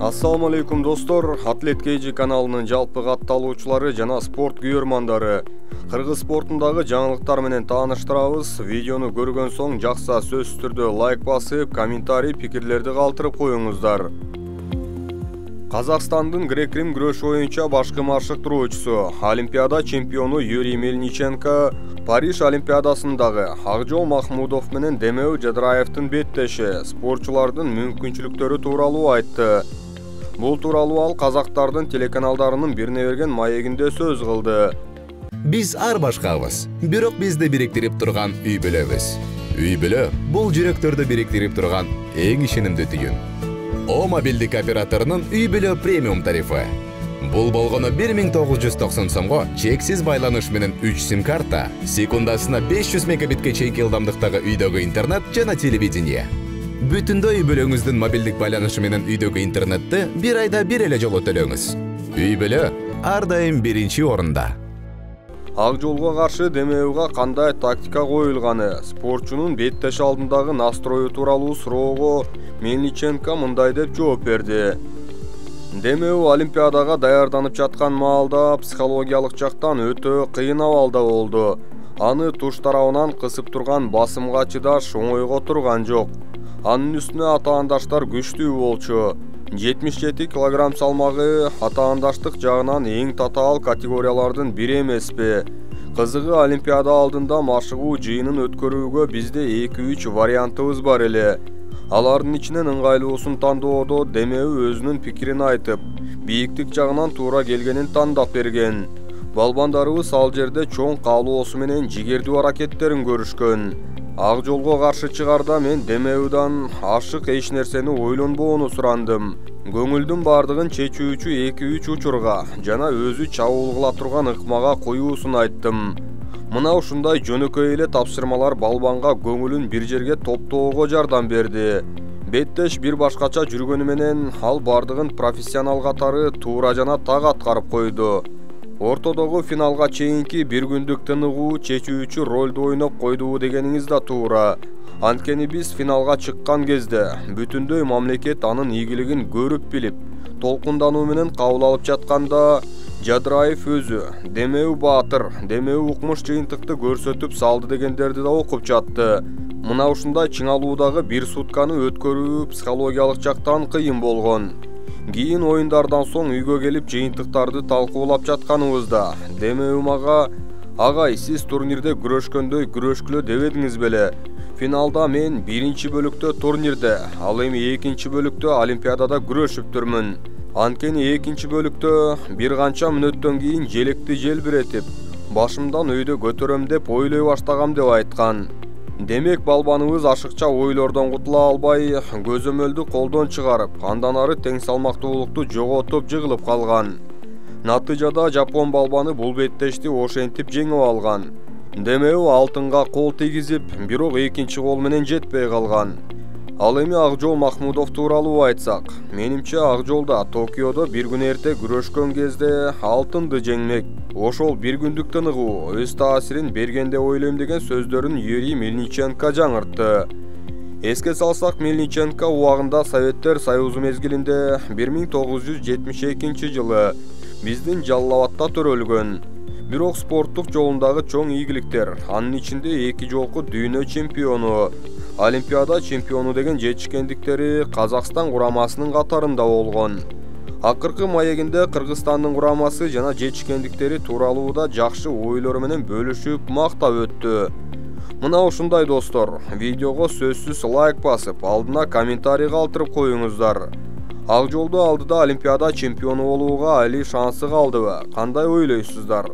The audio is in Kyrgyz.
Assalamu алейкум достор, Атлет KG каналынын жалпы катталуучулары жана спорт күйөрмандары. Кыргыз спортундагы жаңылыктар менен тааныштырабыз. Видеону көргөн соң жакса сөзсүз түрдө лайк басып, комментарий, пикирлерди калтырып коюңуздар. Казакстандын грек-рим күрөш боюнча башкы машыктыруучусу, Олимпиада чемпиону Юрий Мельниченко Париж Олимпиадасындагы Акжол Махмудов менен Демеу Жадыраевдин беттеши, спортчулардын мүмкүнчүлүктөрү тууралуу айтты. Бул тууралуу ал казактардын телеканалдарынын бирине берген маегинде сөз кылды. Биз ар башкабыз, бирок бизди бириктирип турган үй бүлөбүз. Үй бүлө бул жүрөктөрдү бириктирип турган эң ишенимдүү түйүн. О мобилдик операторунун үй бүлө премиум тарифы. Бул болгону 1990 сомго чексиз байланыш менен 3 сим карта, секундасына 500 мегабитке чейинки ылдамдыктагы үйдөгү интернет жана телевидение. Бүтүндөй үй бүлөңүздүн мобилдик байланышы менен үйдөгү интернетти бир айда бир эле жолу төлөңүз. Үй бүлө ар дайым биринчи орунда. Акжолго каршы Демеуга кандай тактика коюлганы, спортчунун беттеш алдындагы настрою тууралуу суроого Мельниченко мындай деп жооп берди. Демеу Олимпиадага даярданып жаткан маалда психологиялык жактан өтө кыйын абалда болду. Аны туш тарабынан кысып турган басымга чыдаш оңойго турган жок. Анын үстүнө атаандаштар күчтүү болчу. 77 килограмм салмагы атаандаштык жагынан эң татаал категориялардын бири эмеспи. Кызыгы Олимпиада алдында машыгуу жыйынын өткөрүүгө бизде 2-3 вариантыбыз бар эле. Алардын ичинен ыңгайлуусун тандоодо Демеу өзүнүн пикирин айтып, бийиктик жагынан туура келгенин тандап берген. Балбандарыбыз ал жерде чоң каалоосу менен жигердүү аракеттерин көрүшкөн. Ак жолго каршы чыгарда мен Демеудан ашык эч нерсени ойлонбоону сурандым. Көңүлдүн бардыгын чечүүчү 2-3 учурга жана өзү чабуул кыла турган ыкмага коюусун айттым. Мына ушундай жөнөкөй эле тапшырмалар балбанга көңүлүн бир жерге топтоого жардам берди. Беттеш бир башкача жүргөнү менен ал бардыгын профессионал катары туура жана так аткарып койду. Ортодогу финалга чейинки бир күндүк тыныгуу чечүүчү ролду ойноп койдубу дегениңиз да туура. Анткени биз финалга чыккан кезде бүтүндөй мамлекет анын ийгилигин көрүп билип, толкундануу менен кабыл алып жатканда Жадыраев өзү Демеу баатыр, Демеу укмуш жыйынтыкты көрсөтүп салды дегендерди да окуп жатты. Мына ушундай чыңалуудагы бир сутканы өткөрүү психологиялык жактан кыйын болгон. Кийин оюндардан соң үйгө келип жыйынтыктарды талкуулап жатканыбызда Демеу мага: "Агай, сиз турнирде күрөшкөндөй күрөшкүлө дебедиңиз беле? Финалда мен биринчи бөлүктө турнирде, ал эми экинчи бөлүктө Олимпиадада күрөшүптүрмүн. Анткени экинчи бөлүктө бир канча мүнөттөн кийин желекти желбиретип, башымдан өйдө көтөрөм деп ойлой баштагам" деп айткан. Демек балбаныбыз ашыкча ойлордон кутула албай, көзөмөлдү колдон чыгарып, андан ары тең салмактуулукту жоготуп жыгылып калган. Натыйжада жапон балбаны бул беттешти ошентип жеңип алган. Демеу алтынга кол тийгизип, бирок экинчи кол менен жетпей калган. Ал эми Акжол Махмудов тууралуу айтсак, менимче Акжолда Токиодо бир күн эрте күрөшкөн кезде алтынды жеңмек. Ошол бир күндүк тыныгуу өз таасирин берген деп ойлойм деген сөздөрүн Юрий Мельниченко жаңыртты. Эске салсак, Мельниченко убагында Советтер Союзу мезгилинде 1972 жылы биздин Жалал Абадта төрөлгөн. Бирок спорттук жолундагы чоң ийгиликтер, анын ичинде 2 жолку дүйнө чемпиону, Олимпиада чемпиону деген жетишкендиктери Казакстан курамасынын катарында болгон. Акыркы маегинде Кыргызстандын курамасы жана жетишкендиктери тууралуу да жакшы ойлору менен бөлүшүп, мактап өттү. Мына ушундай достор, видеого сөзсүз лайк басып, алдына комментарий калтырып коюңуздар. Ак жолду алдыда Олимпиада чемпиону болууга али шансы калдыбы? Кандай ойлойсуздар?